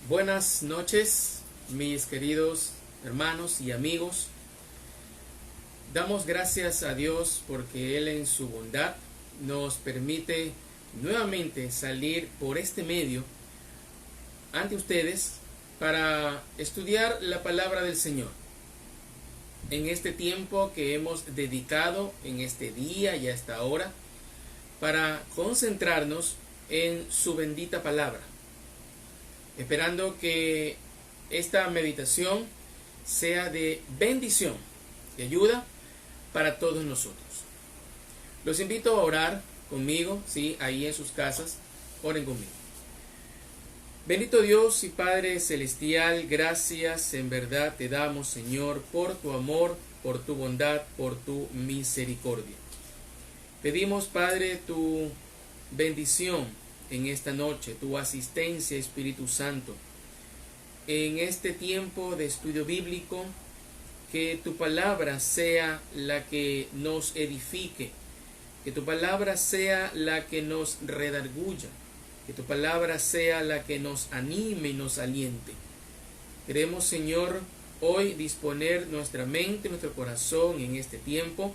Buenas noches, mis queridos hermanos y amigos. Damos gracias a Dios porque Él en su bondad nos permite nuevamente salir por este medio ante ustedes para estudiar la palabra del Señor. En este tiempo que hemos dedicado en este día y hasta ahora para concentrarnos en su bendita palabra, esperando que esta meditación sea de bendición y ayuda para todos nosotros. Los invito a orar conmigo, sí, ahí en sus casas, oren conmigo. Bendito Dios y Padre Celestial, gracias en verdad te damos, Señor, por tu amor, por tu bondad, por tu misericordia. Pedimos, Padre, tu bendición en esta noche, tu asistencia, Espíritu Santo, en este tiempo de estudio bíblico, que tu palabra sea la que nos edifique, que tu palabra sea la que nos redarguya, que tu palabra sea la que nos anime y nos aliente. Queremos, Señor, hoy disponer nuestra mente, nuestro corazón en este tiempo,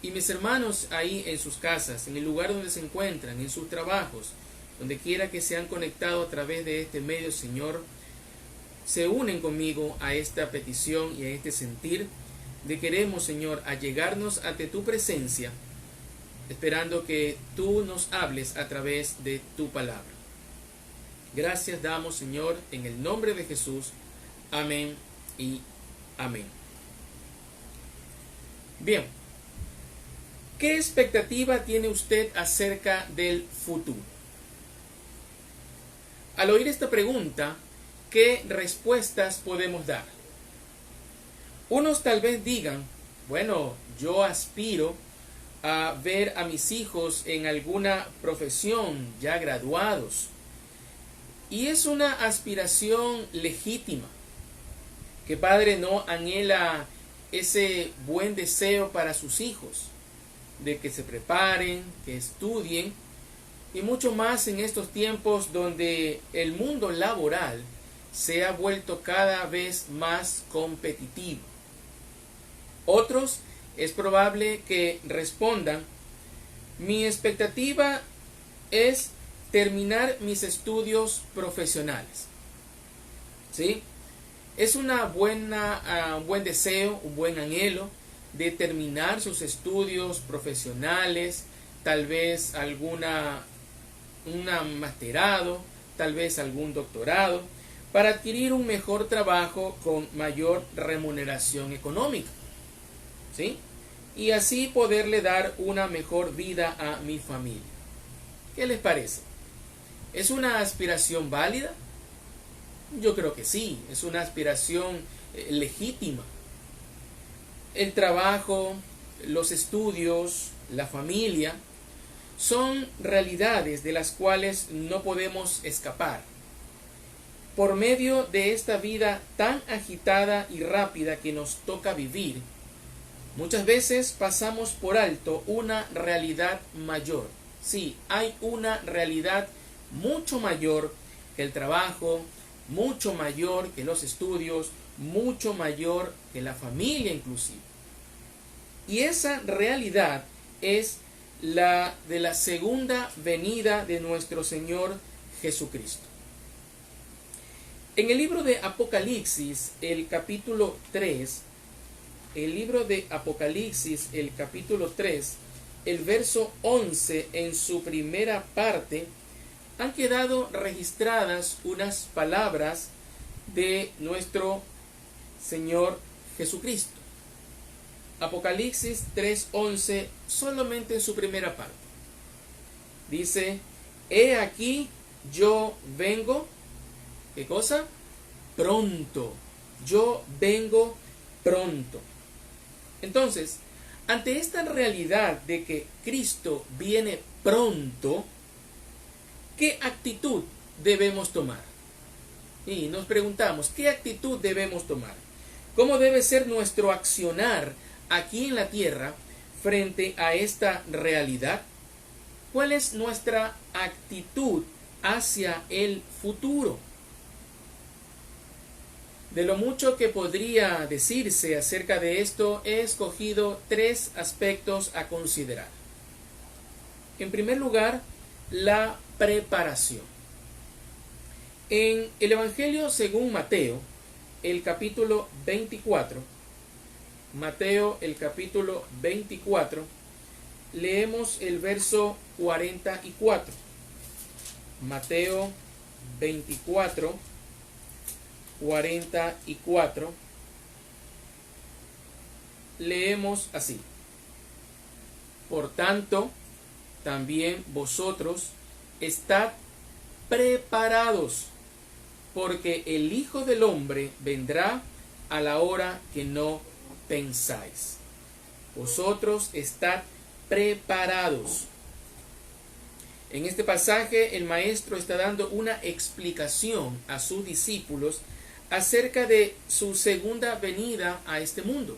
y mis hermanos ahí en sus casas, en el lugar donde se encuentran, en sus trabajos, donde quiera que se han conectado a través de este medio, Señor, se unen conmigo a esta petición y a este sentir de queremos, Señor, allegarnos ante tu presencia, esperando que tú nos hables a través de tu palabra. Gracias damos, Señor, en el nombre de Jesús. Amén y amén. Bien, ¿qué expectativa tiene usted acerca del futuro? Al oír esta pregunta, ¿qué respuestas podemos dar? Unos tal vez digan, bueno, yo aspiro a ver a mis hijos en alguna profesión ya graduados. Y es una aspiración legítima. ¿Qué padre no anhela ese buen deseo para sus hijos? De que se preparen, que estudien, y mucho más en estos tiempos donde el mundo laboral se ha vuelto cada vez más competitivo. Otros es probable que respondan, mi expectativa es terminar mis estudios profesionales. ¿Sí? Es un buen deseo, un buen anhelo de terminar sus estudios profesionales, tal vez un masterado, tal vez algún doctorado, para adquirir un mejor trabajo con mayor remuneración económica, ¿sí? Y así poderle dar una mejor vida a mi familia. ¿Qué les parece? ¿Es una aspiración válida? Yo creo que sí, es una aspiración legítima. El trabajo, los estudios, la familia, son realidades de las cuales no podemos escapar. Por medio de esta vida tan agitada y rápida que nos toca vivir, muchas veces pasamos por alto una realidad mayor. Sí, hay una realidad mucho mayor que el trabajo, mucho mayor que los estudios, mucho mayor que la familia inclusive. Y esa realidad es la de la segunda venida de nuestro Señor Jesucristo. En el libro de Apocalipsis, el capítulo 3, el verso 11, en su primera parte, han quedado registradas unas palabras de nuestro Señor Jesucristo. Apocalipsis 3:11, solamente en su primera parte. Dice, he aquí yo vengo, ¿qué cosa? Pronto. Yo vengo pronto. Entonces, ante esta realidad de que Cristo viene pronto, ¿qué actitud debemos tomar? Y nos preguntamos, ¿qué actitud debemos tomar? ¿Cómo debe ser nuestro accionar aquí en la tierra frente a esta realidad? ¿Cuál es nuestra actitud hacia el futuro? De lo mucho que podría decirse acerca de esto, he escogido 3 aspectos a considerar. En primer lugar, la preparación. En el Evangelio según Mateo, el capítulo 24, Mateo el capítulo 24, leemos el verso 44. Mateo 24, 44, leemos así: por tanto, también vosotros estad preparados, porque el Hijo del Hombre vendrá a la hora que no pensáis. Vosotros estad preparados. En este pasaje el maestro está dando una explicación a sus discípulos acerca de su segunda venida a este mundo.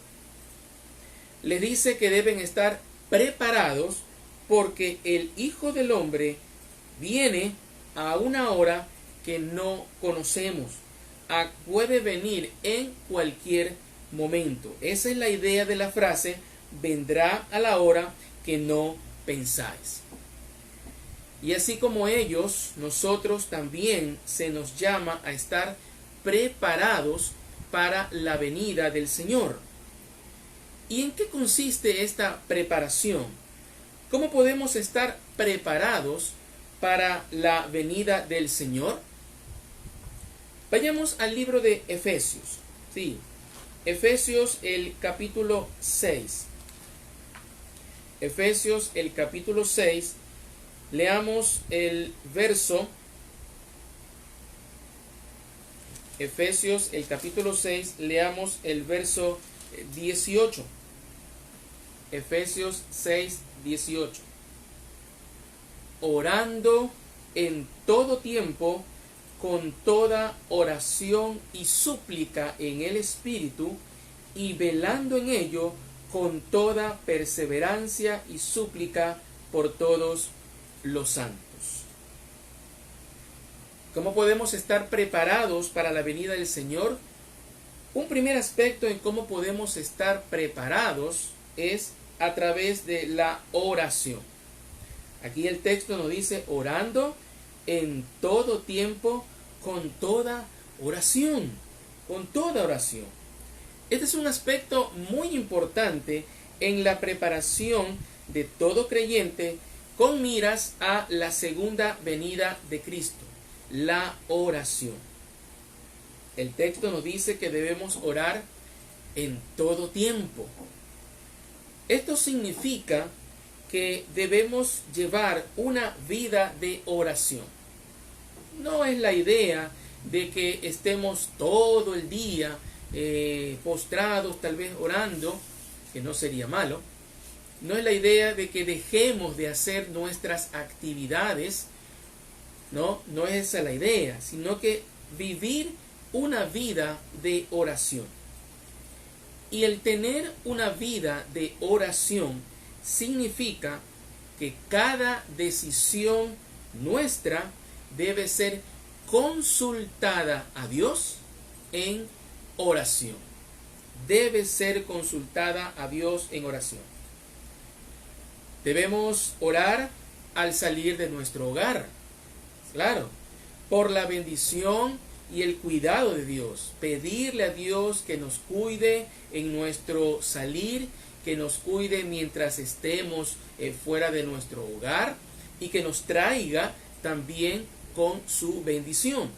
Les dice que deben estar preparados porque el Hijo del Hombre viene a una hora que no conocemos. Puede venir en cualquier momento. Esa es la idea de la frase: vendrá a la hora que no pensáis. Y así como ellos, nosotros también se nos llama a estar preparados para la venida del Señor. ¿Y en qué consiste esta preparación? ¿Cómo podemos estar preparados para la venida del Señor? Vayamos al libro de Efesios. Sí, Efesios el capítulo 6. Efesios el capítulo 6. Leamos el verso. Efesios el capítulo 6, leamos el verso 18. Efesios 6, 18. Orando en todo tiempo, con toda oración y súplica en el Espíritu, y velando en ello con toda perseverancia y súplica por todos los santos. ¿Cómo podemos estar preparados para la venida del Señor? Un primer aspecto en cómo podemos estar preparados es a través de la oración. Aquí el texto nos dice: orando en todo tiempo, con toda oración. Con toda oración. Este es un aspecto muy importante en la preparación de todo creyente con miras a la segunda venida de Cristo, la oración. El texto nos dice que debemos orar en todo tiempo. Esto significa que debemos llevar una vida de oración. No es la idea de que estemos todo el día postrados, tal vez orando, que no sería malo. No es la idea de que dejemos de hacer nuestras actividades. No es esa la idea, sino que vivir una vida de oración. Y el tener una vida de oración significa que cada decisión nuestra debe ser consultada a Dios en oración. Debe ser consultada a Dios en oración. Debemos orar al salir de nuestro hogar. Claro, por la bendición y el cuidado de Dios. Pedirle a Dios que nos cuide en nuestro salir, que nos cuide mientras estemos fuera de nuestro hogar y que nos traiga también con su bendición.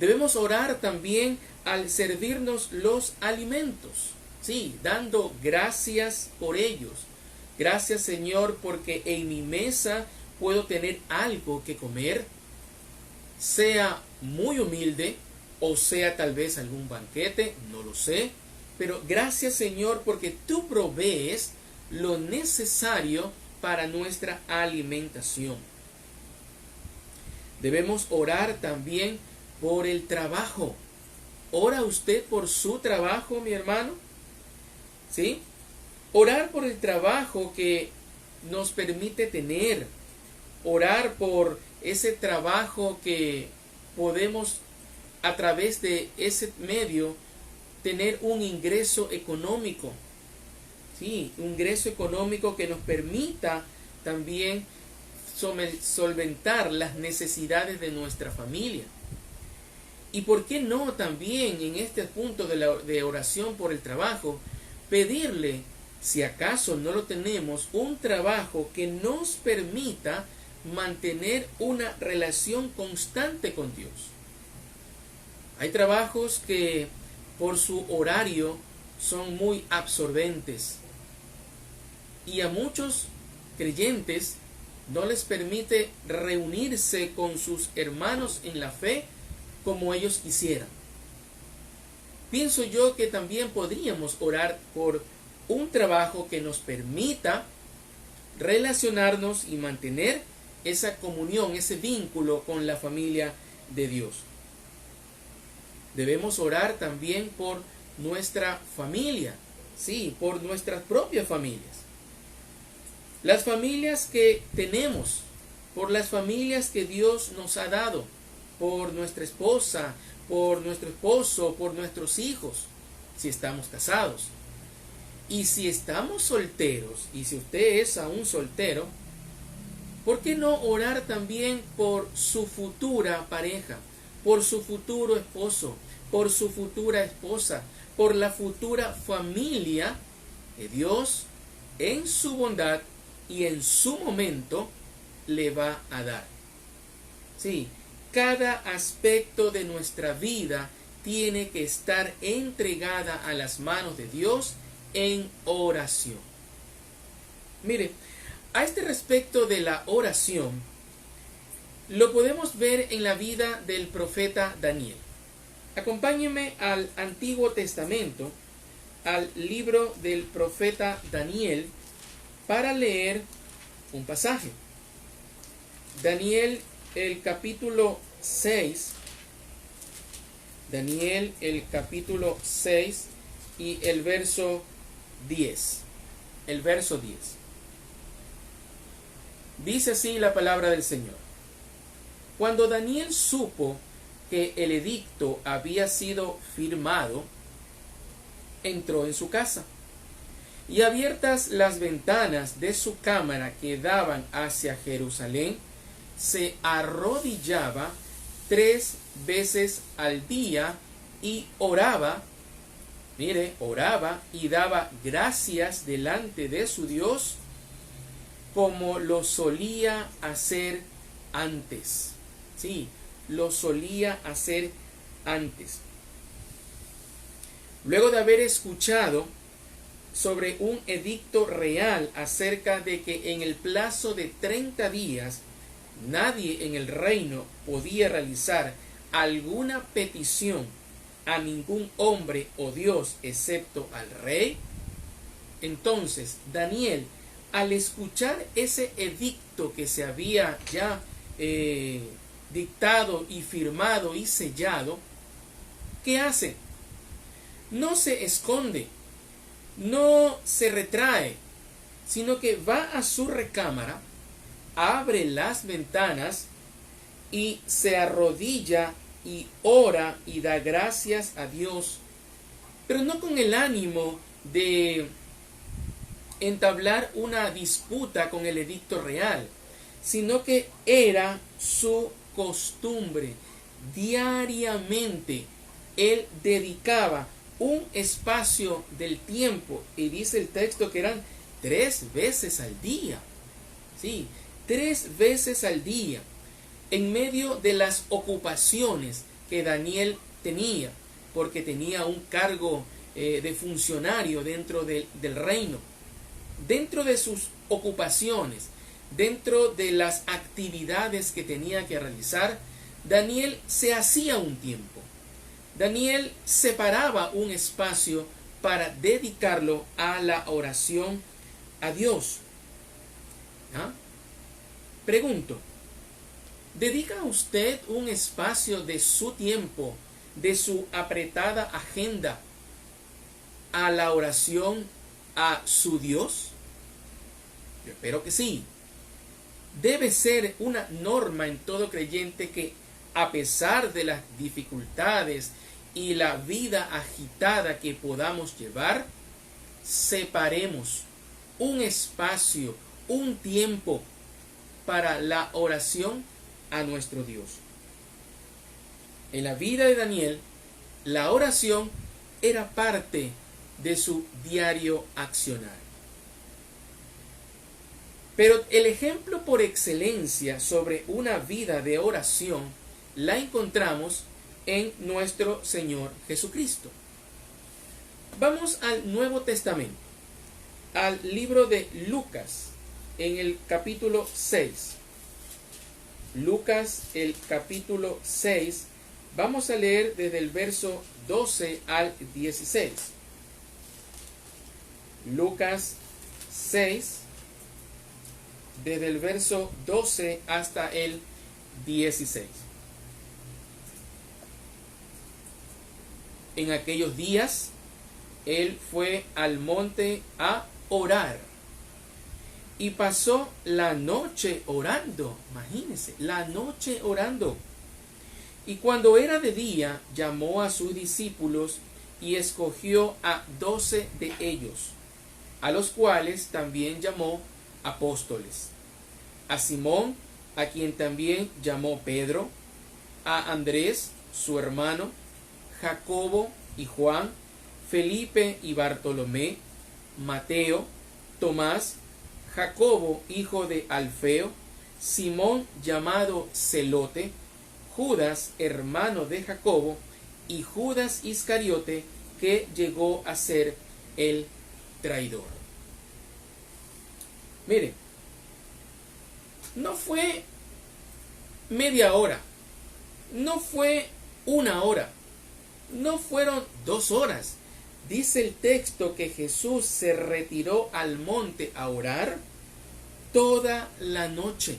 Debemos orar también al servirnos los alimentos, sí, dando gracias por ellos. Gracias, Señor, porque en mi mesa puedo tener algo que comer, sea muy humilde o sea tal vez algún banquete, no lo sé, pero gracias, Señor, porque tú provees lo necesario para nuestra alimentación. Debemos orar también por el trabajo. ¿Ora usted por su trabajo, mi hermano? ¿Sí? Orar por el trabajo que nos permite tener. Orar por ese trabajo que podemos a través de ese medio tener un ingreso económico. Sí, un ingreso económico que nos permita también solventar las necesidades de nuestra familia. Y por qué no también en este punto de oración por el trabajo, pedirle, si acaso no lo tenemos, un trabajo que nos permita mantener una relación constante con Dios. Hay trabajos que por su horario son muy absorbentes y a muchos creyentes no les permite reunirse con sus hermanos en la fe como ellos quisieran. Pienso yo que también podríamos orar por un trabajo que nos permita relacionarnos y mantener esa comunión, ese vínculo con la familia de Dios. Debemos orar también por nuestra familia, sí, por nuestras propias familias. Las familias que tenemos, por las familias que Dios nos ha dado, por nuestra esposa, por nuestro esposo, por nuestros hijos, si estamos casados. Y si estamos solteros, y si usted es aún soltero, ¿por qué no orar también por su futura pareja, por su futuro esposo, por su futura esposa, por la futura familia que Dios en su bondad y en su momento le va a dar? Sí, cada aspecto de nuestra vida tiene que estar entregada a las manos de Dios en oración. Mire, a este respecto de la oración, lo podemos ver en la vida del profeta Daniel. Acompáñenme al Antiguo Testamento, al libro del profeta Daniel, para leer un pasaje. Daniel, el capítulo 6. Daniel, el capítulo 6 y el verso 10. El verso 10. Dice así la palabra del Señor. Cuando Daniel supo que el edicto había sido firmado, entró en su casa, y abiertas las ventanas de su cámara que daban hacia Jerusalén, se arrodillaba 3 veces al día y oraba, oraba y daba gracias delante de su Dios como lo solía hacer antes. Sí, lo solía hacer antes. Luego de haber escuchado sobre un edicto real acerca de que en el plazo de 30 días nadie en el reino podía realizar alguna petición a ningún hombre o Dios excepto al rey, entonces Daniel, al escuchar ese edicto que se había ya dictado y firmado y sellado, ¿qué hace? No se esconde, no se retrae, sino que va a su recámara, abre las ventanas y se arrodilla y ora y da gracias a Dios, pero no con el ánimo de entablar una disputa con el edicto real, sino que era su costumbre. Diariamente él dedicaba un espacio del tiempo, y dice el texto que eran 3 veces al día. Sí, 3 veces al día, en medio de las ocupaciones que Daniel tenía, porque tenía un cargo de funcionario dentro del reino. Dentro de sus ocupaciones, dentro de las actividades que tenía que realizar, Daniel se hacía un tiempo. Daniel separaba un espacio para dedicarlo a la oración a Dios. Pregunto, ¿dedica usted un espacio de su tiempo, de su apretada agenda, a la oración a su Dios? Yo espero que sí. Debe ser una norma en todo creyente que a pesar de las dificultades y la vida agitada que podamos llevar, separemos un espacio, un tiempo para la oración a nuestro Dios. En la vida de Daniel, la oración era parte de su diario accionar. Pero el ejemplo por excelencia sobre una vida de oración la encontramos en nuestro Señor Jesucristo. Vamos al Nuevo Testamento, al libro de Lucas, en el capítulo 6. Lucas, el capítulo 6, vamos a leer desde el verso 12 al 16. Lucas 6, desde el verso 12 hasta el 16. En aquellos días, él fue al monte a orar y pasó la noche orando. Imagínense, la noche orando. Y cuando era de día, llamó a sus discípulos y escogió a 12 de ellos, a los cuales también llamó apóstoles: a Simón, a quien también llamó Pedro, a Andrés, su hermano, Jacobo y Juan, Felipe y Bartolomé, Mateo, Tomás, Jacobo, hijo de Alfeo, Simón llamado Celote, Judas, hermano de Jacobo, y Judas Iscariote, que llegó a ser el traidor. Miren, no fue media hora, no fue una hora, no fueron 2 horas. Dice el texto que Jesús se retiró al monte a orar toda la noche.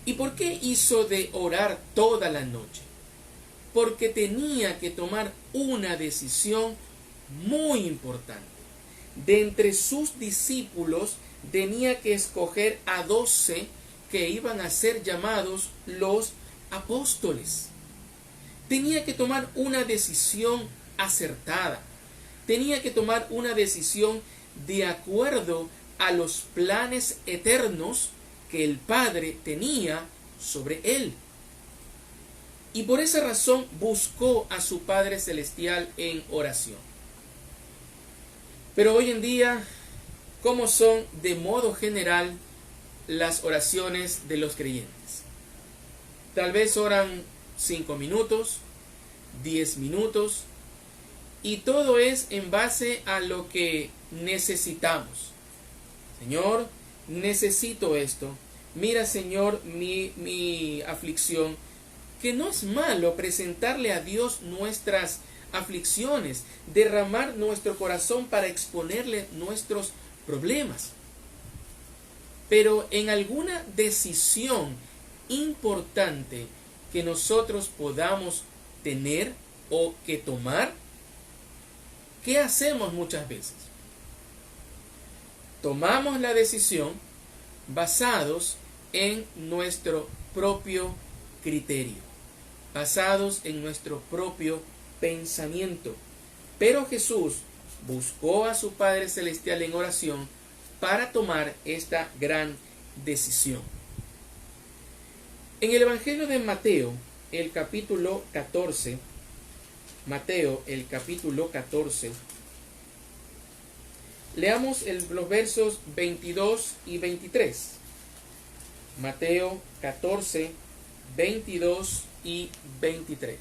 ¿Y por qué hizo de orar toda la noche? Porque tenía que tomar una decisión muy importante. De entre sus discípulos tenía que escoger a 12 que iban a ser llamados los apóstoles. Tenía que tomar una decisión acertada. Tenía que tomar una decisión de acuerdo a los planes eternos que el Padre tenía sobre él. Y por esa razón buscó a su Padre Celestial en oración. Pero hoy en día, ¿cómo son de modo general las oraciones de los creyentes? Tal vez oran 5 minutos, 10 minutos, y todo es en base a lo que necesitamos. Señor, necesito esto. Mira, Señor, mi aflicción. Que no es malo presentarle a Dios nuestras aflicciones, derramar nuestro corazón para exponerle nuestros problemas. Pero en alguna decisión importante que nosotros podamos tener o que tomar, ¿qué hacemos muchas veces? Tomamos la decisión basados en nuestro propio criterio, basados en nuestro propio pensamiento. Pero Jesús buscó a su Padre Celestial en oración para tomar esta gran decisión. En el Evangelio de Mateo, el capítulo 14, Mateo, el capítulo 14, leamos los versos 22 y 23. Mateo 14, 22 y 23.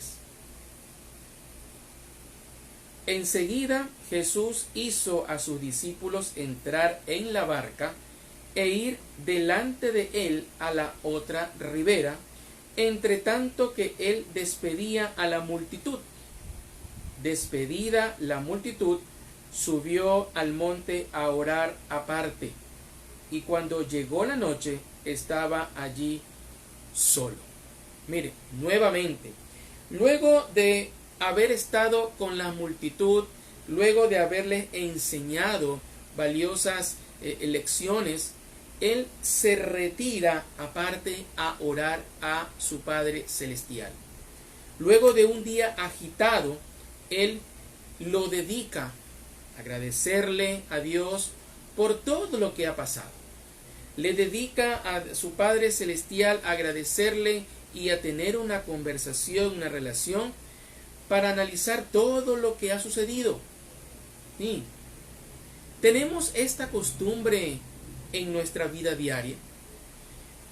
Enseguida Jesús hizo a sus discípulos entrar en la barca e ir delante de él a la otra ribera, entre tanto que él despedía a la multitud. Despedida la multitud, subió al monte a orar aparte, y cuando llegó la noche, estaba allí solo. Mire, nuevamente, luego de haber estado con la multitud, luego de haberles enseñado valiosas lecciones, él se retira aparte a orar a su Padre Celestial. Luego de un día agitado, él lo dedica a agradecerle a Dios por todo lo que ha pasado. Le dedica a su Padre Celestial a agradecerle y a tener una conversación, una relación, para analizar todo lo que ha sucedido. Sí. Tenemos esta costumbre en nuestra vida diaria,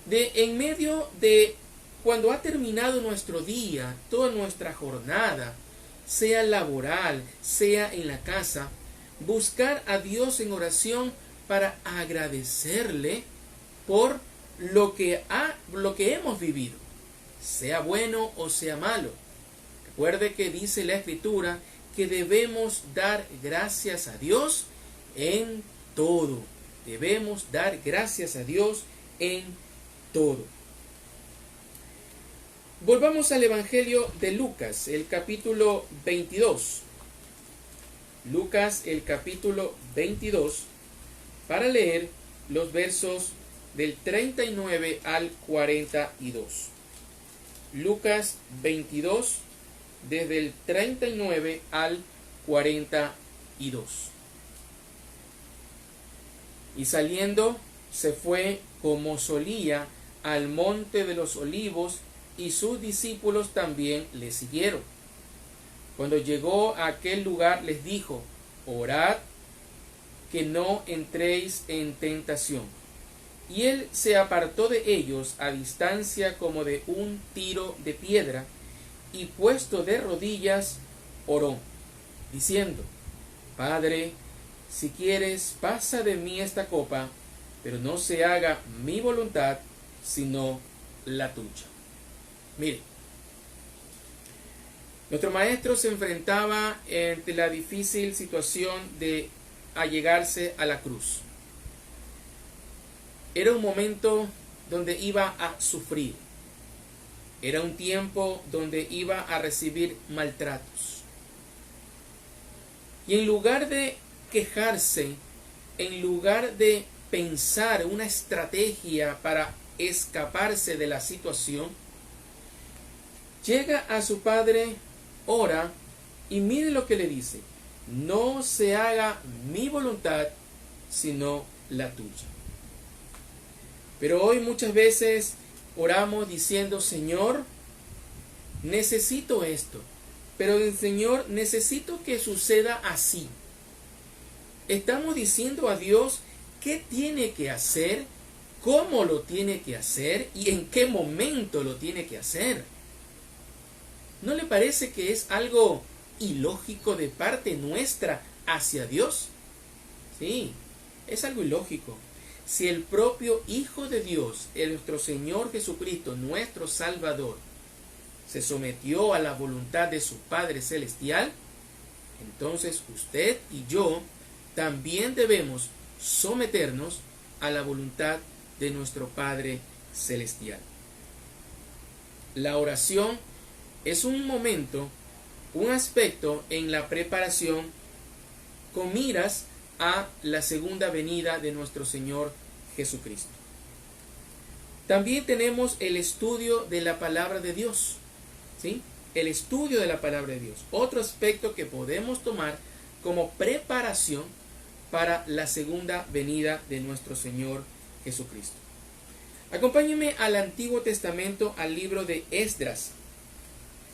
de en medio de cuando ha terminado nuestro día, toda nuestra jornada, sea laboral, sea en la casa, buscar a Dios en oración para agradecerle por lo que hemos vivido, sea bueno o sea malo. Recuerde que dice la Escritura que debemos dar gracias a Dios en todo. Debemos dar gracias a Dios en todo. Volvamos al Evangelio de Lucas, el capítulo 22. Lucas, el capítulo 22, para leer los versos del 39 al 42. Lucas 22, desde el 39 al 42. Y saliendo se fue como solía al monte de los olivos, y sus discípulos también le siguieron. Cuando llegó a aquel lugar les dijo: orad que no entréis en tentación. Y él se apartó de ellos a distancia como de un tiro de piedra, y puesto de rodillas oró, diciendo: Padre, si quieres, pasa de mí esta copa, pero no se haga mi voluntad, sino la tuya. Mire, nuestro maestro se enfrentaba ante la difícil situación de allegarse a la cruz. Era un momento donde iba a sufrir. Era un tiempo donde iba a recibir maltratos. Y en lugar de quejarse, en lugar de pensar una estrategia para escaparse de la situación, llega a su padre, ora y mire lo que le dice: no se haga mi voluntad, sino la tuya. Pero hoy muchas veces oramos diciendo: Señor, necesito esto, pero Señor, necesito que suceda así. Estamos diciendo a Dios qué tiene que hacer, cómo lo tiene que hacer y en qué momento lo tiene que hacer. ¿No le parece que es algo ilógico de parte nuestra hacia Dios? Sí, es algo ilógico. Si el propio Hijo de Dios, nuestro Señor Jesucristo, nuestro Salvador, se sometió a la voluntad de su Padre Celestial, entonces usted y yo también debemos someternos a la voluntad de nuestro Padre Celestial. La oración es un momento, un aspecto en la preparación con miras a la segunda venida de nuestro Señor Jesucristo. También tenemos el estudio de la palabra de Dios, ¿sí? El estudio de la palabra de Dios. Otro aspecto que podemos tomar como preparación para la segunda venida de nuestro Señor Jesucristo. Acompáñenme al Antiguo Testamento, al libro de Esdras.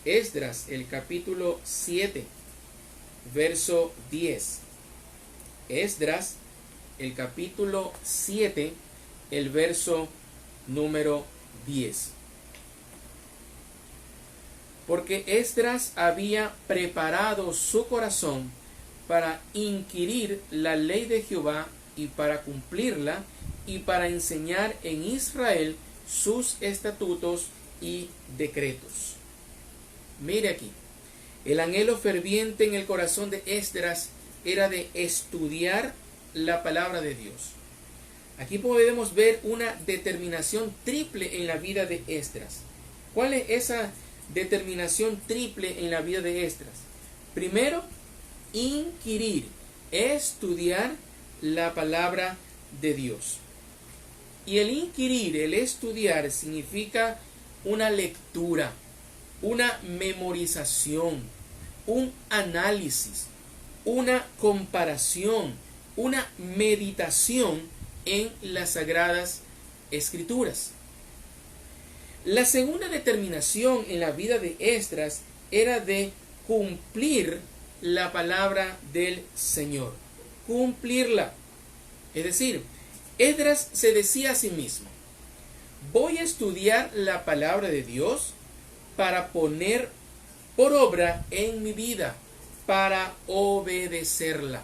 Esdras, el capítulo 7, verso 10. Esdras, el capítulo 7, el verso número 10. Porque Esdras había preparado su corazón para inquirir la ley de Jehová y para cumplirla, y para enseñar en Israel sus estatutos y decretos. Mire aquí, el anhelo ferviente en el corazón de Esdras era de estudiar la palabra de Dios. Aquí podemos ver una determinación triple en la vida de Esdras. ¿Cuál es esa determinación triple en la vida de Esdras? Primero, inquirir, estudiar la palabra de Dios. Y el inquirir, el estudiar, significa una lectura, una memorización, un análisis, una comparación, una meditación en las Sagradas Escrituras. La segunda determinación en la vida de Esdras era de cumplir la palabra del Señor. Cumplirla. Es decir, Esdras se decía a sí mismo: voy a estudiar la palabra de Dios para poner por obra en mi vida, para obedecerla.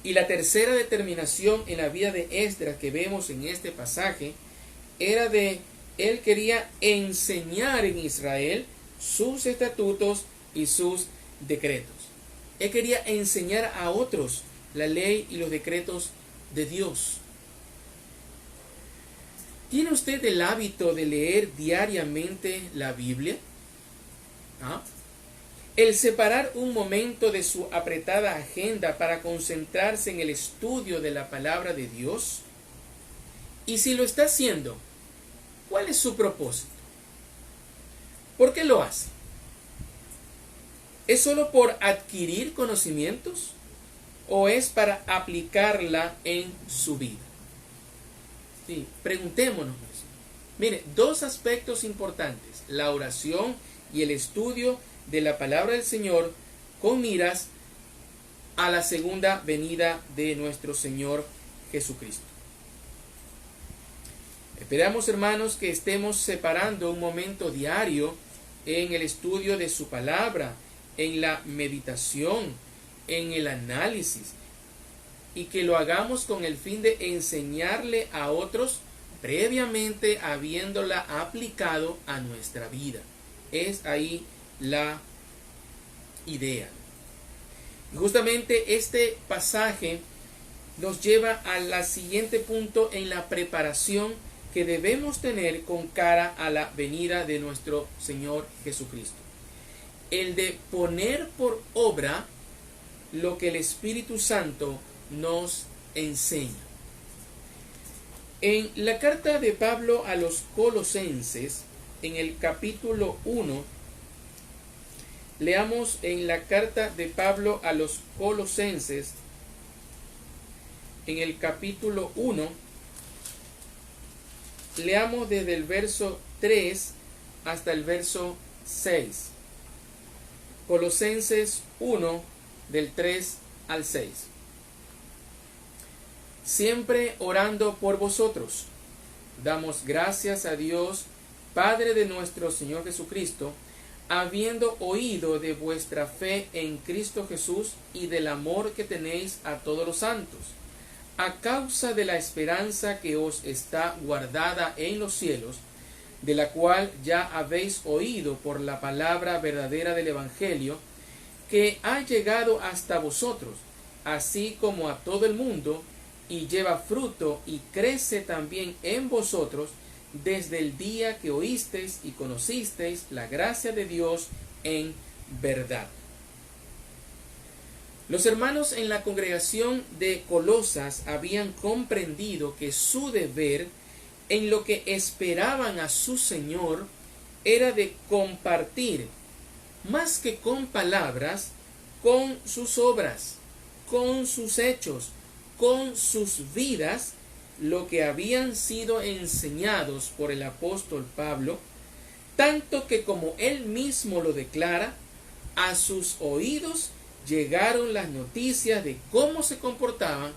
Y la tercera determinación en la vida de Esdras que vemos en este pasaje era de él quería enseñar en Israel sus estatutos y sus decretos. Él quería enseñar a otros la ley y los decretos de Dios. ¿Tiene usted el hábito de leer diariamente la Biblia? ¿Ah? El separar un momento de su apretada agenda para concentrarse en el estudio de la palabra de Dios. Y si lo está haciendo, ¿cuál es su propósito? ¿Por qué lo hace? ¿Es solo por adquirir conocimientos o es para aplicarla en su vida? Sí, preguntémonos eso. Mire, dos aspectos importantes: la oración y el estudio de la palabra del Señor con miras a la segunda venida de nuestro Señor Jesucristo. Esperamos, hermanos, que estemos separando un momento diario en el estudio de su palabra, en la meditación, en el análisis, y que lo hagamos con el fin de enseñarle a otros previamente habiéndola aplicado a nuestra vida. Es ahí la idea. Y justamente este pasaje nos lleva al siguiente punto en la preparación que debemos tener con cara a la venida de nuestro Señor Jesucristo. El de poner por obra lo que el Espíritu Santo nos enseña. En la carta de Pablo a los Colosenses, en el capítulo 1, leamos en la carta de Pablo a los Colosenses, en el capítulo 1, leamos desde el verso 3 hasta el verso 6. Colosenses 1, del 3 al 6. Siempre orando por vosotros, damos gracias a Dios, Padre de nuestro Señor Jesucristo, habiendo oído de vuestra fe en Cristo Jesús y del amor que tenéis a todos los santos, a causa de la esperanza que os está guardada en los cielos, de la cual ya habéis oído por la palabra verdadera del Evangelio, que ha llegado hasta vosotros, así como a todo el mundo, y lleva fruto y crece también en vosotros desde el día que oísteis y conocisteis la gracia de Dios en verdad. Los hermanos en la congregación de Colosas habían comprendido que su deber en lo que esperaban a su Señor era de compartir, más que con palabras, con sus obras, con sus hechos, con sus vidas, lo que habían sido enseñados por el apóstol Pablo, tanto que, como él mismo lo declara, a sus oídos llegaron las noticias de cómo se comportaban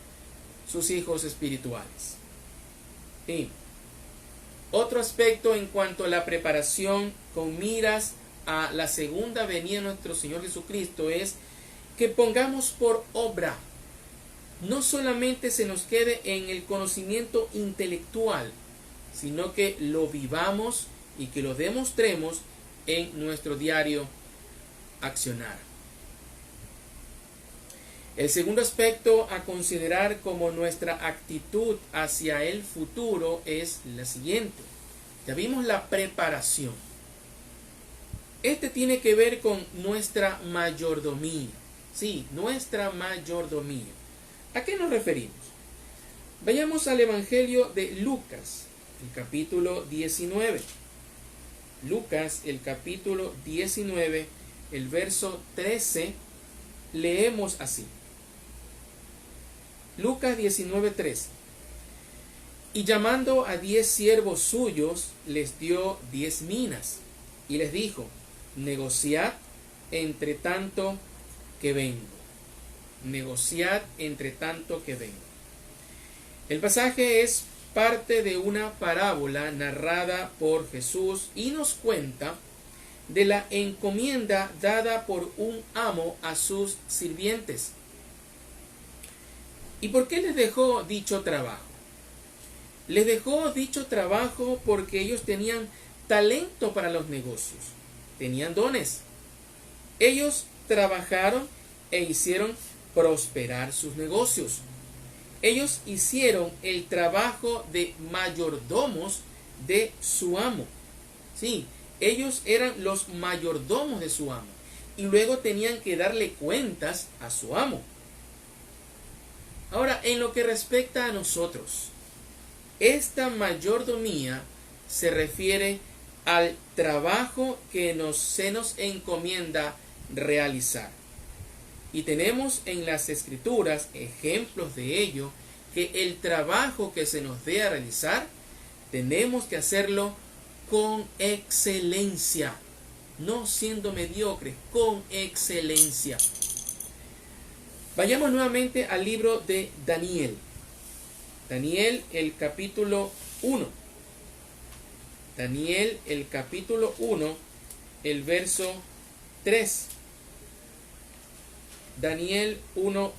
sus hijos espirituales. Y otro aspecto en cuanto a la preparación con miras a la segunda venida de nuestro Señor Jesucristo es que pongamos por obra. No solamente se nos quede en el conocimiento intelectual, sino que lo vivamos y que lo demostremos en nuestro diario accionar. El segundo aspecto a considerar como nuestra actitud hacia el futuro es la siguiente. Ya vimos la preparación. Este tiene que ver con nuestra mayordomía. Sí, nuestra mayordomía. ¿A qué nos referimos? Vayamos al Evangelio de Lucas, el capítulo 19. Lucas, el capítulo 19, el verso 13, leemos así. Lucas 19:13. Y llamando a 10 siervos suyos, les dio 10 minas, y les dijo: negociad entre tanto que vengo. Negociad entre tanto que vengo. El pasaje es parte de una parábola narrada por Jesús y nos cuenta de la encomienda dada por un amo a sus sirvientes. ¿Y por qué les dejó dicho trabajo? Les dejó dicho trabajo porque ellos tenían talento para los negocios, tenían dones. Ellos trabajaron e hicieron prosperar sus negocios. Ellos hicieron el trabajo de mayordomos de su amo. Sí, ellos eran los mayordomos de su amo y luego tenían que darle cuentas a su amo. Ahora, en lo que respecta a nosotros, esta mayordomía se refiere al trabajo que se nos encomienda realizar. Y tenemos en las Escrituras ejemplos de ello, que el trabajo que se nos dé a realizar, tenemos que hacerlo con excelencia, no siendo mediocres, con excelencia. Vayamos nuevamente al libro de Daniel. Daniel, el capítulo 1. Daniel, el capítulo 1, el verso 3. Daniel 1:3.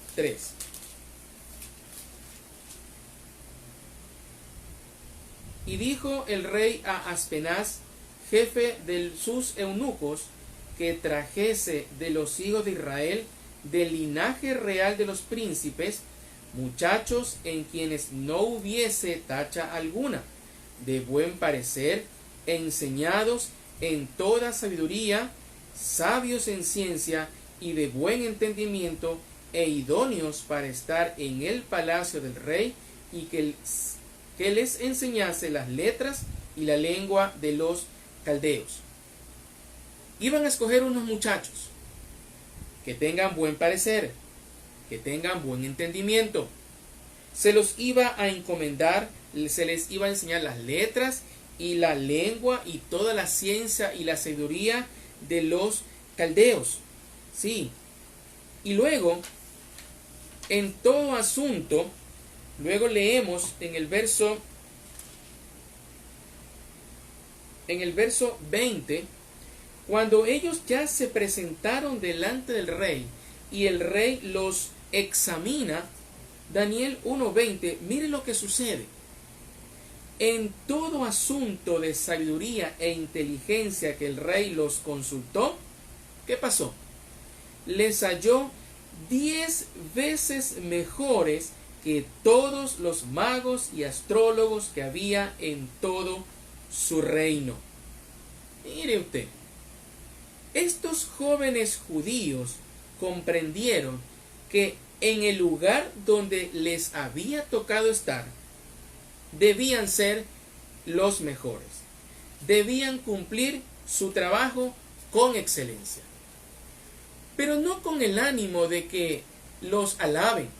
Y dijo el rey a Aspenaz, jefe de sus eunucos, que trajese de los hijos de Israel, del linaje real de los príncipes, muchachos en quienes no hubiese tacha alguna, de buen parecer, enseñados en toda sabiduría, sabios en ciencia y de buen entendimiento, e idóneos para estar en el palacio del rey, y que les enseñase las letras y la lengua de los caldeos. Iban a escoger unos muchachos que tengan buen parecer, que tengan buen entendimiento. Se los iba a encomendar, se les iba a enseñar las letras y la lengua y toda la ciencia y la sabiduría de los caldeos. Sí. Y luego, en todo asunto, luego leemos en el verso 20, cuando ellos ya se presentaron delante del rey y el rey los examina, Daniel 1:20, mire lo que sucede. En todo asunto de sabiduría e inteligencia que el rey los consultó, ¿qué pasó? Les halló 10 veces mejores que todos los magos y astrólogos que había en todo su reino. Mire usted, estos jóvenes judíos comprendieron que en el lugar donde les había tocado estar, debían ser los mejores, debían cumplir su trabajo con excelencia, pero no con el ánimo de que los alaben,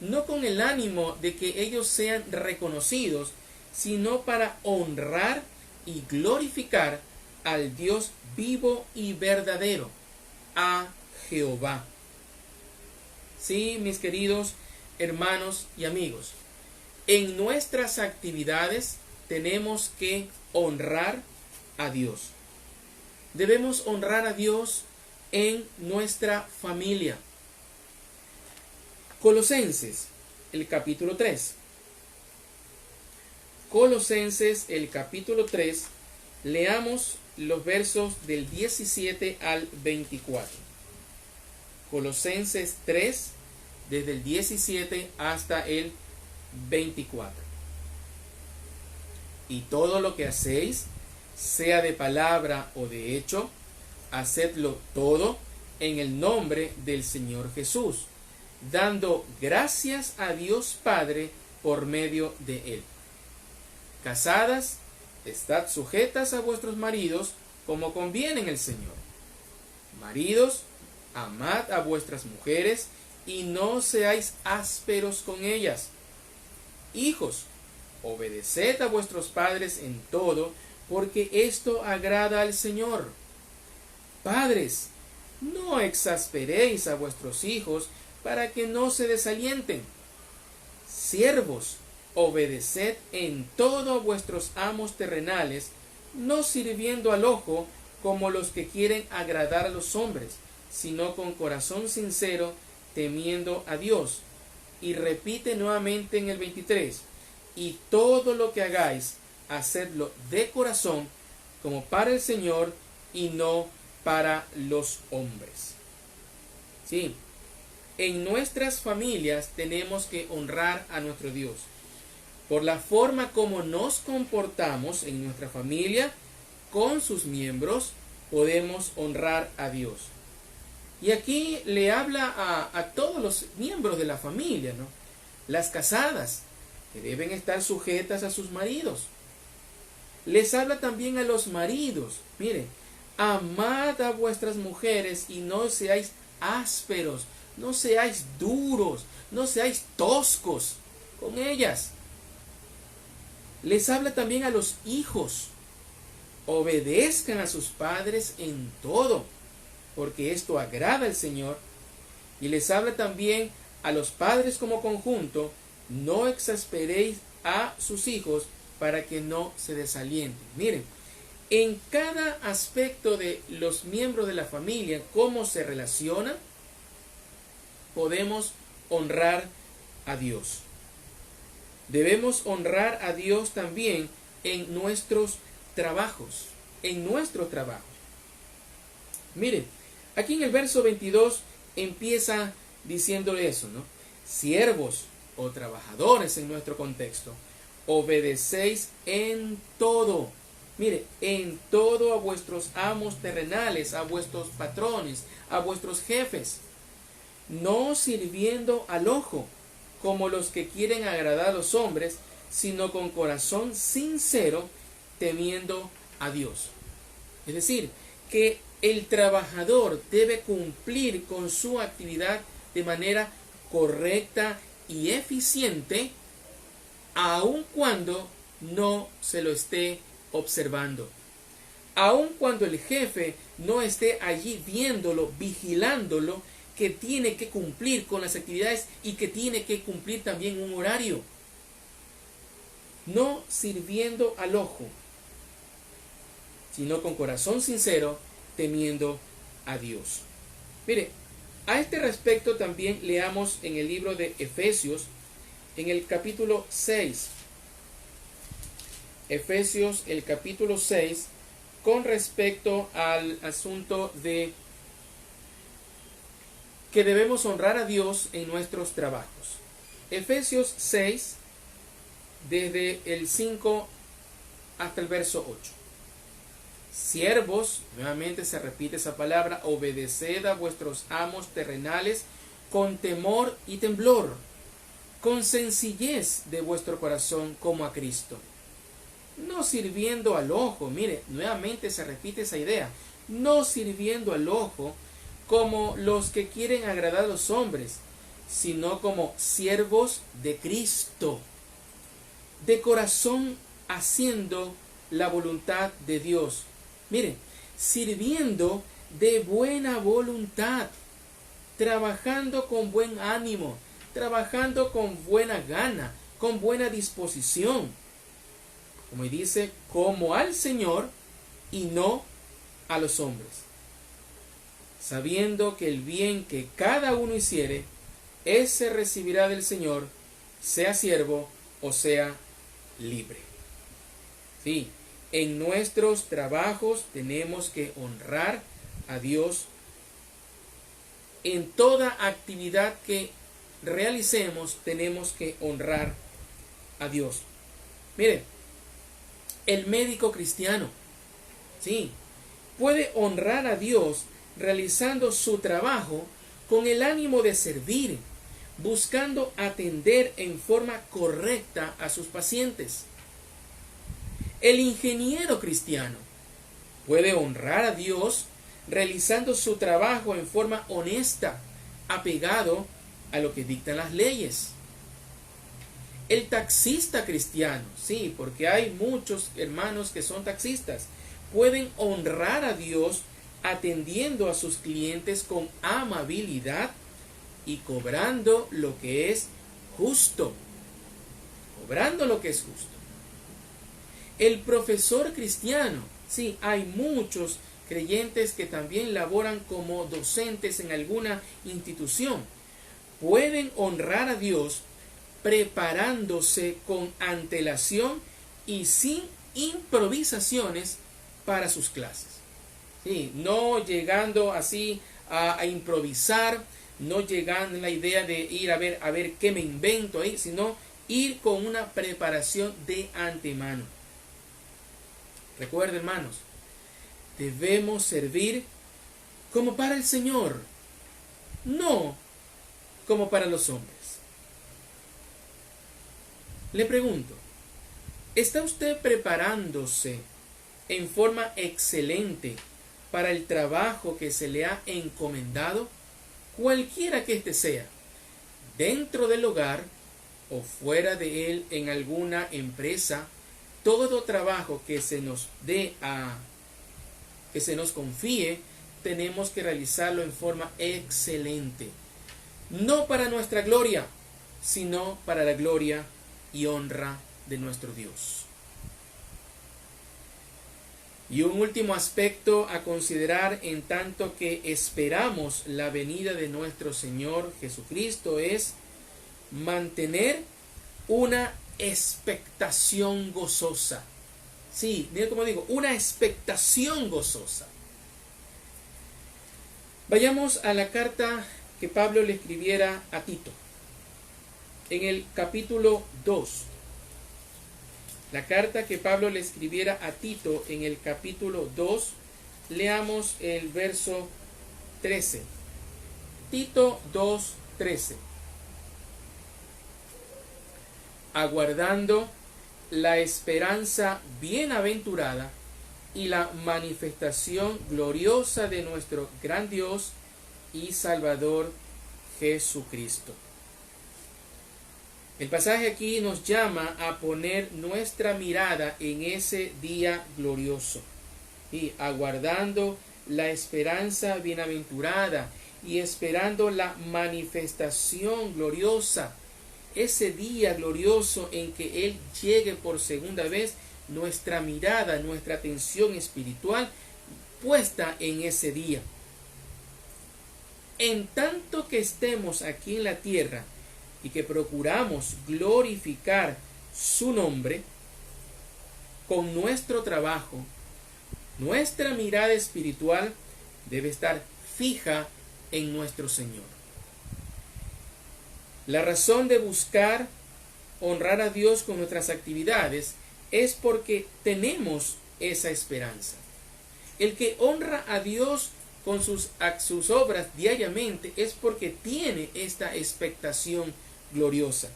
no con el ánimo de que ellos sean reconocidos, sino para honrar y glorificar al Dios vivo y verdadero, a Jehová. Sí, mis queridos hermanos y amigos, en nuestras actividades tenemos que honrar a Dios. Debemos honrar a Dios en nuestra familia. Colosenses, el capítulo 3. Colosenses, el capítulo 3, leamos los versos del 17 al 24. Colosenses 3, desde el 17 hasta el 24. Y todo lo que hacéis, sea de palabra o de hecho, hacedlo todo en el nombre del Señor Jesús, dando gracias a Dios Padre por medio de él. Casadas, estad sujetas a vuestros maridos como conviene en el Señor. Maridos, amad a vuestras mujeres y no seáis ásperos con ellas. Hijos, obedeced a vuestros padres en todo, porque esto agrada al Señor. Padres, no exasperéis a vuestros hijos para que no se desalienten. Siervos, obedeced en todo a vuestros amos terrenales, no sirviendo al ojo como los que quieren agradar a los hombres, sino con corazón sincero, temiendo a Dios. Y repite nuevamente en el 23, y todo lo que hagáis, hacedlo de corazón, como para el Señor y no para los hombres. Sí, en nuestras familias tenemos que honrar a nuestro Dios. Por la forma como nos comportamos en nuestra familia, con sus miembros, podemos honrar a Dios. Y aquí le habla a todos los miembros de la familia, ¿no? Las casadas, que deben estar sujetas a sus maridos. Les habla también a los maridos. Miren, amad a vuestras mujeres y no seáis ásperos, no seáis duros, no seáis toscos con ellas. Les habla también a los hijos. Obedezcan a sus padres en todo, porque esto agrada al Señor. Y les habla también a los padres como conjunto, no exasperéis a sus hijos para que no se desalienten. Miren, en cada aspecto de los miembros de la familia, cómo se relacionan, podemos honrar a Dios. Debemos honrar a Dios también en nuestros trabajos, Miren, aquí en el verso 22 empieza diciéndole eso, ¿no? Siervos o trabajadores en nuestro contexto, obedecéis en todo. Mire, en todo a vuestros amos terrenales, a vuestros patrones, a vuestros jefes, no sirviendo al ojo, como los que quieren agradar a los hombres, sino con corazón sincero, temiendo a Dios. Es decir, que el trabajador debe cumplir con su actividad de manera correcta y eficiente, aun cuando no se lo esté observando. Aun cuando el jefe no esté allí viéndolo, vigilándolo, que tiene que cumplir con las actividades y que tiene que cumplir también un horario. No sirviendo al ojo, sino con corazón sincero, temiendo a Dios. Mire, a este respecto también leamos en el libro de Efesios, en el capítulo 6. Efesios, el capítulo 6, con respecto al asunto de que debemos honrar a Dios en nuestros trabajos. Efesios 6, desde el 5 hasta el verso 8. Siervos, nuevamente se repite esa palabra, obedeced a vuestros amos terrenales con temor y temblor, con sencillez de vuestro corazón como a Cristo. No sirviendo al ojo, mire, nuevamente se repite esa idea, no sirviendo al ojo como los que quieren agradar a los hombres, sino como siervos de Cristo, de corazón haciendo la voluntad de Dios. Miren, sirviendo de buena voluntad, trabajando con buen ánimo, trabajando con buena gana, con buena disposición. Como dice, como al Señor y no a los hombres. Sabiendo que el bien que cada uno hiciere, ese recibirá del Señor, sea siervo o sea libre. Sí, en nuestros trabajos tenemos que honrar a Dios. En toda actividad que realicemos tenemos que honrar a Dios. Miren, el médico cristiano, sí, puede honrar a Dios realizando su trabajo con el ánimo de servir, buscando atender en forma correcta a sus pacientes. El ingeniero cristiano puede honrar a Dios realizando su trabajo en forma honesta, apegado a lo que dictan las leyes. El taxista cristiano, sí, porque hay muchos hermanos que son taxistas, pueden honrar a Dios atendiendo a sus clientes con amabilidad y cobrando lo que es justo. Cobrando lo que es justo. El profesor cristiano, sí, hay muchos creyentes que también laboran como docentes en alguna institución. Pueden honrar a Dios preparándose con antelación y sin improvisaciones para sus clases. Sí, no llegando así a improvisar, no llegando en la idea de ir a ver qué me invento ahí, sino ir con una preparación de antemano. Recuerden, hermanos, debemos servir como para el Señor, no como para los hombres. Le pregunto, ¿está usted preparándose en forma excelente para el trabajo que se le ha encomendado, cualquiera que éste sea, dentro del hogar o fuera de él en alguna empresa? Todo trabajo que se nos que se nos confíe, tenemos que realizarlo en forma excelente, no para nuestra gloria, sino para la gloria y honra de nuestro Dios. Y un último aspecto a considerar en tanto que esperamos la venida de nuestro Señor Jesucristo es mantener una expectación gozosa. Sí, miren como digo, una expectación gozosa. Vayamos a la carta que Pablo le escribiera a Tito. En el capítulo 2. La carta que Pablo le escribiera a Tito en el capítulo 2, leamos el verso 13. Tito 2:13. Aguardando la esperanza bienaventurada y la manifestación gloriosa de nuestro gran Dios y Salvador Jesucristo. El pasaje aquí nos llama a poner nuestra mirada en ese día glorioso y aguardando la esperanza bienaventurada y esperando la manifestación gloriosa, ese día glorioso en que Él llegue por segunda vez, nuestra mirada, nuestra atención espiritual puesta en ese día. En tanto que estemos aquí en la tierra y que procuramos glorificar su nombre con nuestro trabajo, nuestra mirada espiritual debe estar fija en nuestro Señor. La razón de buscar honrar a Dios con nuestras actividades es porque tenemos esa esperanza. El que honra a Dios con sus obras diariamente es porque tiene esta expectación gloriosa.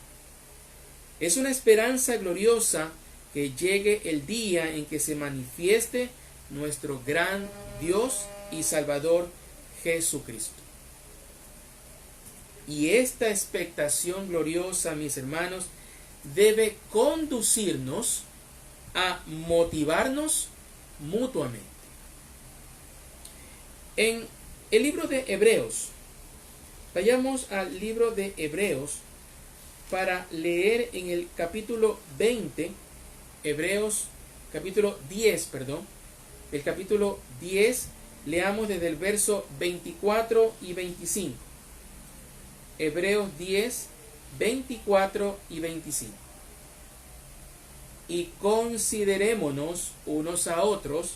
Es una esperanza gloriosa que llegue el día en que se manifieste nuestro gran Dios y Salvador Jesucristo. Y esta expectación gloriosa, mis hermanos, debe conducirnos a motivarnos mutuamente. En el libro de Hebreos, vayamos al libro de Hebreos para leer en el capítulo 20, Hebreos capítulo 10, perdón, el capítulo 10, leamos desde el verso 24 y 25. Hebreos 10, 24 y 25. Y considerémonos unos a otros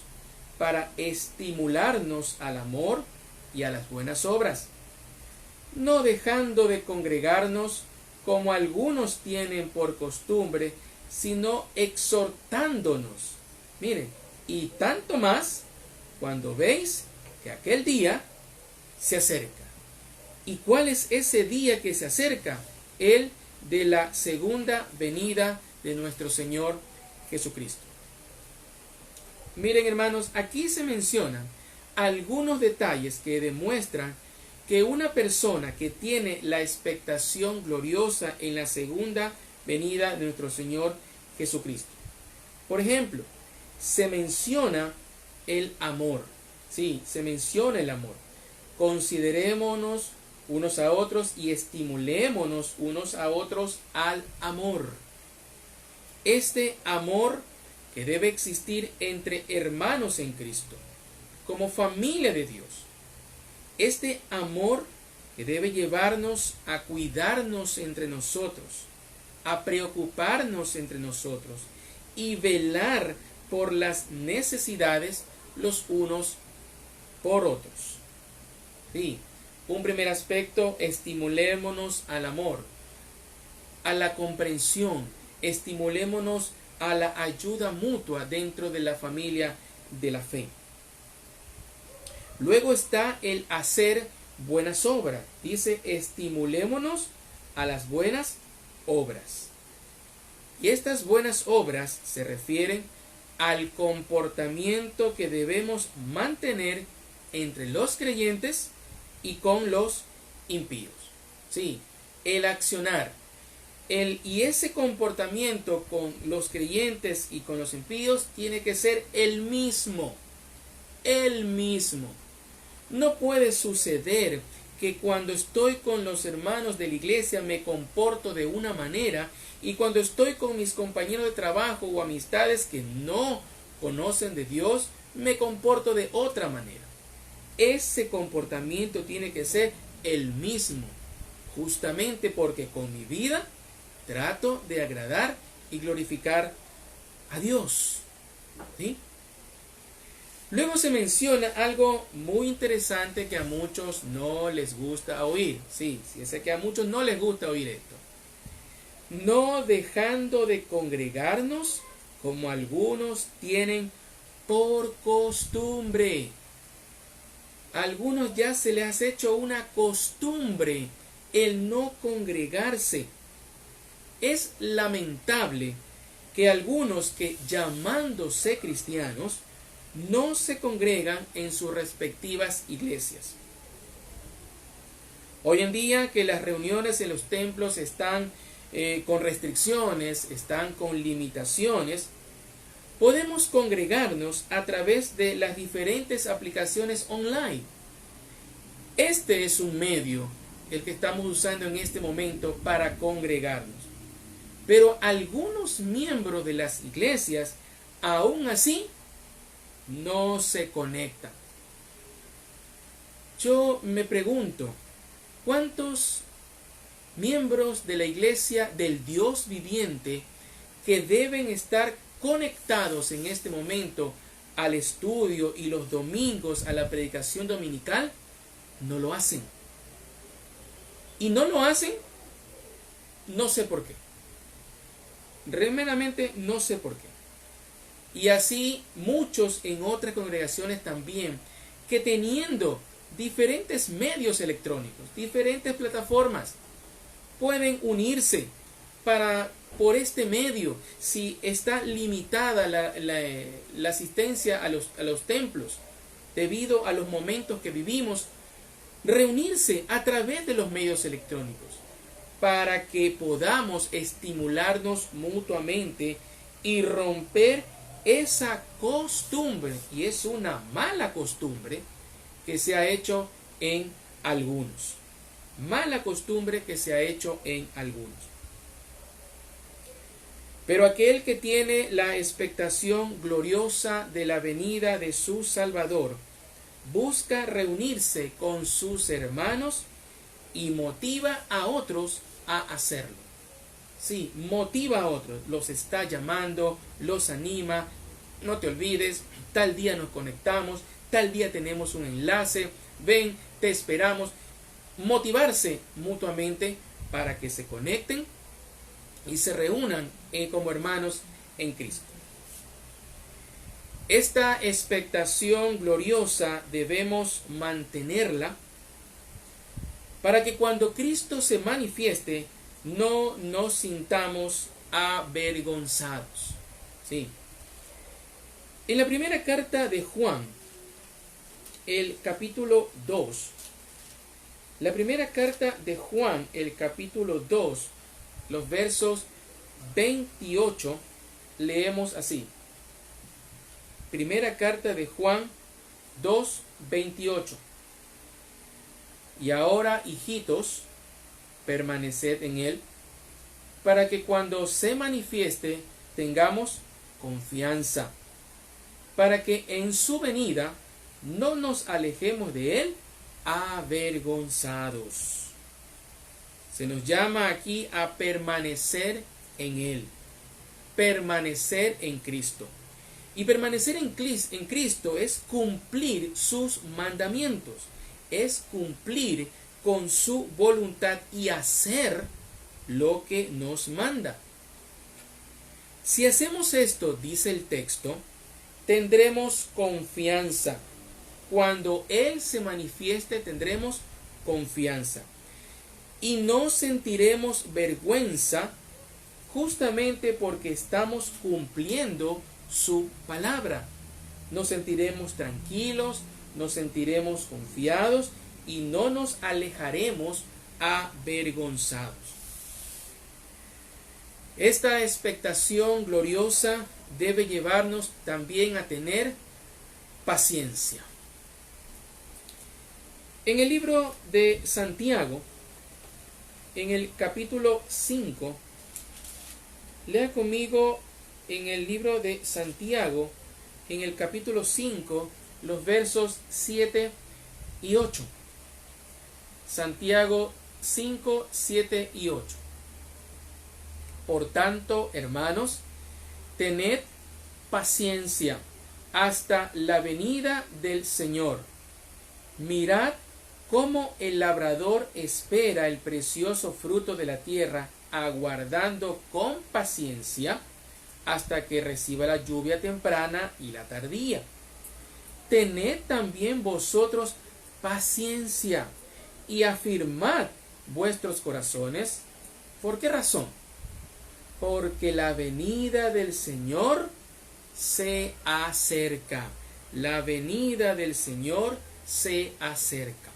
para estimularnos al amor y a las buenas obras, no dejando de congregarnos como algunos tienen por costumbre, sino exhortándonos. Miren, y tanto más cuando veis que aquel día se acerca. ¿Y cuál es ese día que se acerca? El de la segunda venida de nuestro Señor Jesucristo. Miren, hermanos, aquí se mencionan algunos detalles que demuestran que una persona que tiene la expectación gloriosa en la segunda venida de nuestro Señor Jesucristo. Por ejemplo, se menciona el amor. Sí, se menciona el amor. Considerémonos unos a otros y estimulémonos unos a otros al amor. Este amor que debe existir entre hermanos en Cristo, como familia de Dios. Este amor que debe llevarnos a cuidarnos entre nosotros, a preocuparnos entre nosotros y velar por las necesidades los unos por otros. Sí, un primer aspecto, estimulémonos al amor, a la comprensión, estimulémonos a la ayuda mutua dentro de la familia de la fe. Luego está el hacer buenas obras. Dice, estimulémonos a las buenas obras. Y estas buenas obras se refieren al comportamiento que debemos mantener entre los creyentes y con los impíos. Sí, el accionar. Y ese comportamiento con los creyentes y con los impíos tiene que ser el mismo. El mismo. No puede suceder que cuando estoy con los hermanos de la iglesia me comporto de una manera y cuando estoy con mis compañeros de trabajo o amistades que no conocen de Dios, me comporto de otra manera. Ese comportamiento tiene que ser el mismo, justamente porque con mi vida trato de agradar y glorificar a Dios. ¿Sí? Luego se menciona algo muy interesante que a muchos no les gusta oír. Sí, sé que a muchos no les gusta oír esto. No dejando de congregarnos como algunos tienen por costumbre. A algunos ya se les ha hecho una costumbre el no congregarse. Es lamentable que algunos que llamándose cristianos no se congregan en sus respectivas iglesias. Hoy en día que las reuniones en los templos están con restricciones, están con limitaciones, podemos congregarnos a través de las diferentes aplicaciones online. Este es un medio, el que estamos usando en este momento para congregarnos. Pero algunos miembros de las iglesias, aún así, no se conectan. Yo me pregunto, ¿cuántos miembros de la iglesia del Dios viviente que deben estar conectados en este momento al estudio y los domingos a la predicación dominical no lo hacen? Y no lo hacen, no sé por qué. Realmente no sé por qué. Y así muchos en otras congregaciones también, que teniendo diferentes medios electrónicos, diferentes plataformas, pueden unirse por este medio. Si está limitada la asistencia a los templos debido a los momentos que vivimos, reunirse a través de los medios electrónicos para que podamos estimularnos mutuamente y romper esa costumbre, y es una mala costumbre que se ha hecho en algunos. Mala costumbre que se ha hecho en algunos. Pero aquel que tiene la expectación gloriosa de la venida de su Salvador, busca reunirse con sus hermanos y motiva a otros a hacerlo. Sí, motiva a otros, los está llamando, los anima. No te olvides, tal día nos conectamos, tal día tenemos un enlace, ven, te esperamos. Motivarse mutuamente para que se conecten y se reúnan como hermanos en Cristo. Esta expectación gloriosa debemos mantenerla para que cuando Cristo se manifieste no nos sintamos avergonzados. Sí. En la primera carta de Juan, el capítulo 2, la primera carta de Juan, el capítulo 2, los versos 28, leemos así. Primera carta de Juan 2, 28. Y ahora, hijitos, permaneced en él, para que cuando se manifieste tengamos confianza, para que en su venida no nos alejemos de él avergonzados. Se nos llama aquí a permanecer en él, permanecer en Cristo. Y permanecer en Cristo es cumplir sus mandamientos, es cumplir con su voluntad y hacer lo que nos manda. Si hacemos esto, dice el texto, tendremos confianza. Cuando Él se manifieste, tendremos confianza. Y no sentiremos vergüenza justamente porque estamos cumpliendo su palabra. Nos sentiremos tranquilos, nos sentiremos confiados y no nos alejaremos avergonzados. Esta expectación gloriosa debe llevarnos también a tener paciencia. En el libro de Santiago, en el capítulo 5, lea conmigo en el libro de Santiago, en el capítulo 5, los versos 7 y 8. Santiago 5, 7 y 8. Por tanto, hermanos, tened paciencia hasta la venida del Señor. Mirad cómo el labrador espera el precioso fruto de la tierra, aguardando con paciencia hasta que reciba la lluvia temprana y la tardía. Tened también vosotros paciencia y afirmad vuestros corazones. ¿Por qué razón? Porque la venida del Señor se acerca. La venida del Señor se acerca.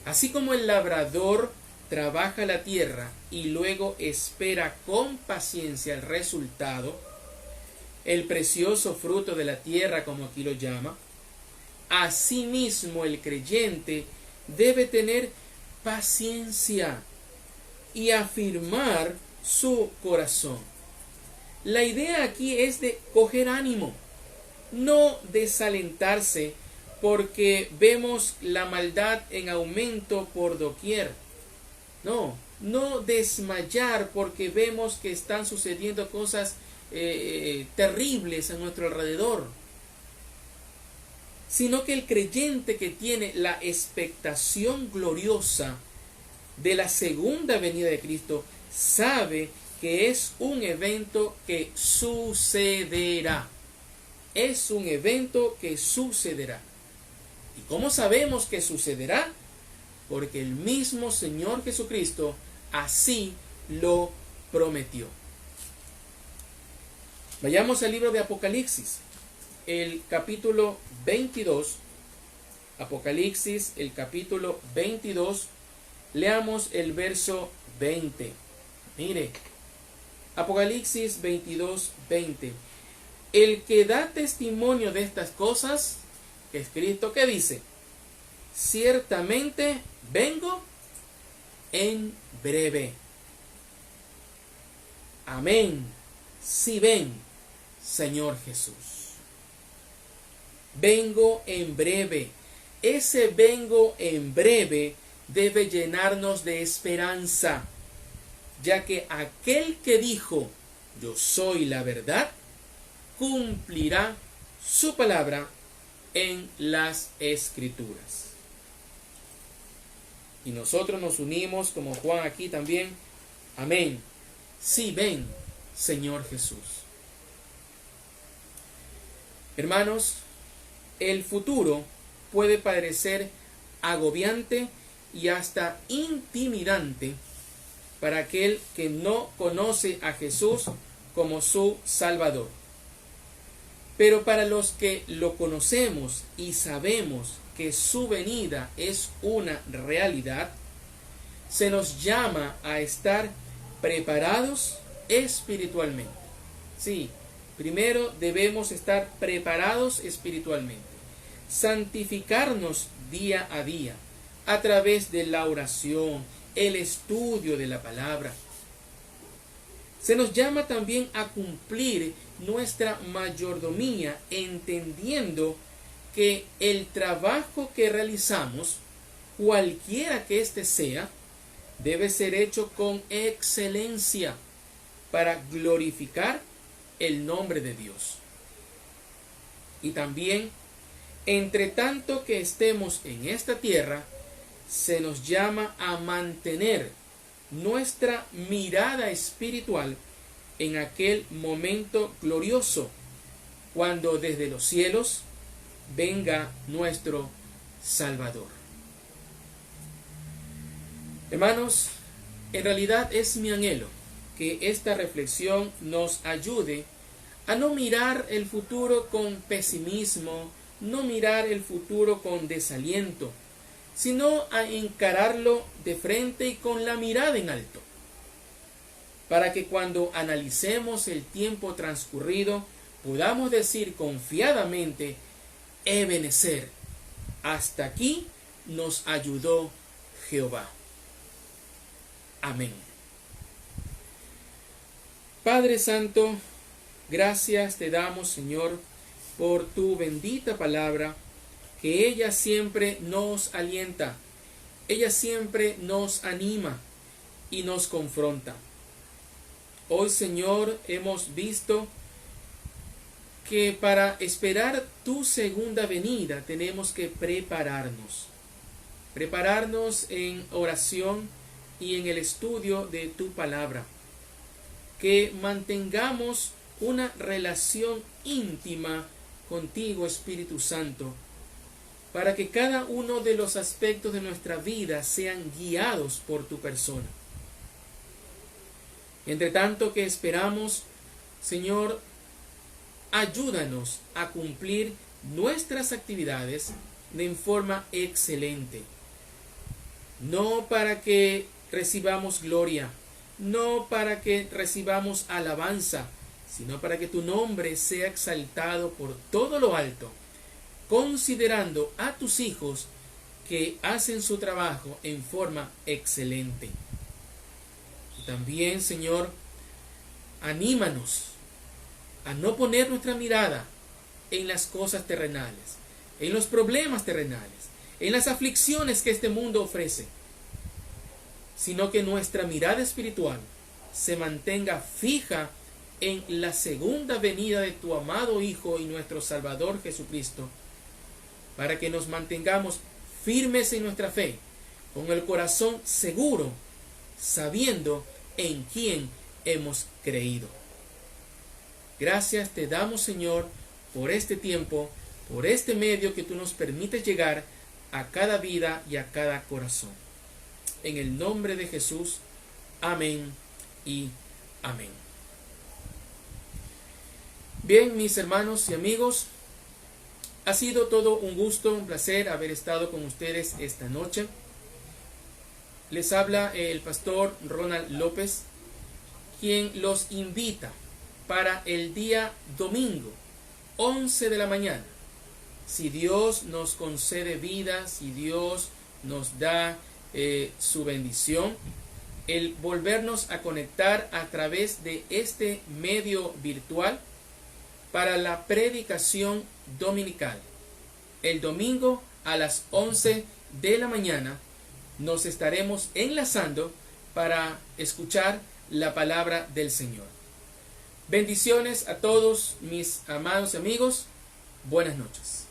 Así como el labrador trabaja la tierra y luego espera con paciencia el resultado, el precioso fruto de la tierra, como aquí lo llama, asimismo el creyente debe tener paciencia y afirmar su corazón. La idea aquí es de coger ánimo, no desalentarse porque vemos la maldad en aumento por doquier. No desmayar porque vemos que están sucediendo cosas terribles a nuestro alrededor, sino que el creyente que tiene la expectación gloriosa de la segunda venida de Cristo sabe que es un evento que sucederá. Es un evento que sucederá. ¿Y cómo sabemos que sucederá? Porque el mismo Señor Jesucristo así lo prometió. Vayamos al libro de Apocalipsis, el capítulo 22. Apocalipsis, el capítulo 22. Leamos el verso 20. Mire, Apocalipsis 22, 20. El que da testimonio de estas cosas, que es Cristo, ¿qué dice? Ciertamente vengo en breve. Amén. Sí, ven, Señor Jesús. Vengo en breve. Ese vengo en breve debe llenarnos de esperanza, ya que aquel que dijo, yo soy la verdad, cumplirá su palabra en las Escrituras. Y nosotros nos unimos como Juan aquí también. Amén. Sí, ven, Señor Jesús. Hermanos, el futuro puede parecer agobiante y hasta intimidante para aquel que no conoce a Jesús como su Salvador. Pero para los que lo conocemos y sabemos que su venida es una realidad, se nos llama a estar preparados espiritualmente. Sí, primero debemos estar preparados espiritualmente, santificarnos día a día a través de la oración, el estudio de la palabra. Se nos llama también a cumplir nuestra mayordomía, entendiendo que el trabajo que realizamos, cualquiera que éste sea, debe ser hecho con excelencia para glorificar el nombre de Dios. Y también, entre tanto que estemos en esta tierra, se nos llama a mantener nuestra mirada espiritual en aquel momento glorioso, cuando desde los cielos venga nuestro Salvador. Hermanos, en realidad es mi anhelo que esta reflexión nos ayude a no mirar el futuro con pesimismo, no mirar el futuro con desaliento, sino a encararlo de frente y con la mirada en alto, para que cuando analicemos el tiempo transcurrido podamos decir confiadamente: Ebenezer, hasta aquí nos ayudó Jehová. Amén. Padre Santo, gracias te damos, Señor, por tu bendita palabra, que ella siempre nos alienta, ella siempre nos anima y nos confronta. Hoy, Señor, hemos visto que para esperar tu segunda venida tenemos que prepararnos en oración y en el estudio de tu palabra, que mantengamos una relación íntima contigo, Espíritu Santo, para que cada uno de los aspectos de nuestra vida sean guiados por tu persona. Entre tanto que esperamos, Señor, ayúdanos a cumplir nuestras actividades de forma excelente, no para que recibamos gloria, no para que recibamos alabanza, sino para que tu nombre sea exaltado por todo lo alto, considerando a tus hijos que hacen su trabajo en forma excelente. Y también, Señor, anímanos a no poner nuestra mirada en las cosas terrenales, en los problemas terrenales, en las aflicciones que este mundo ofrece, sino que nuestra mirada espiritual se mantenga fija en la segunda venida de tu amado Hijo y nuestro Salvador Jesucristo, para que nos mantengamos firmes en nuestra fe, con el corazón seguro, sabiendo en quién hemos creído. Gracias te damos, Señor, por este tiempo, por este medio que tú nos permites llegar a cada vida y a cada corazón. En el nombre de Jesús, amén y amén. Bien, mis hermanos y amigos, ha sido todo un gusto, un placer haber estado con ustedes esta noche. Les habla el pastor Ronald López, quien los invita para el día domingo, 11 de la mañana. Si Dios nos concede vida, si Dios nos da su bendición, el volvernos a conectar a través de este medio virtual para la predicación dominical. El domingo a las 11 de la mañana nos estaremos enlazando para escuchar la palabra del Señor. Bendiciones a todos mis amados amigos. Buenas noches.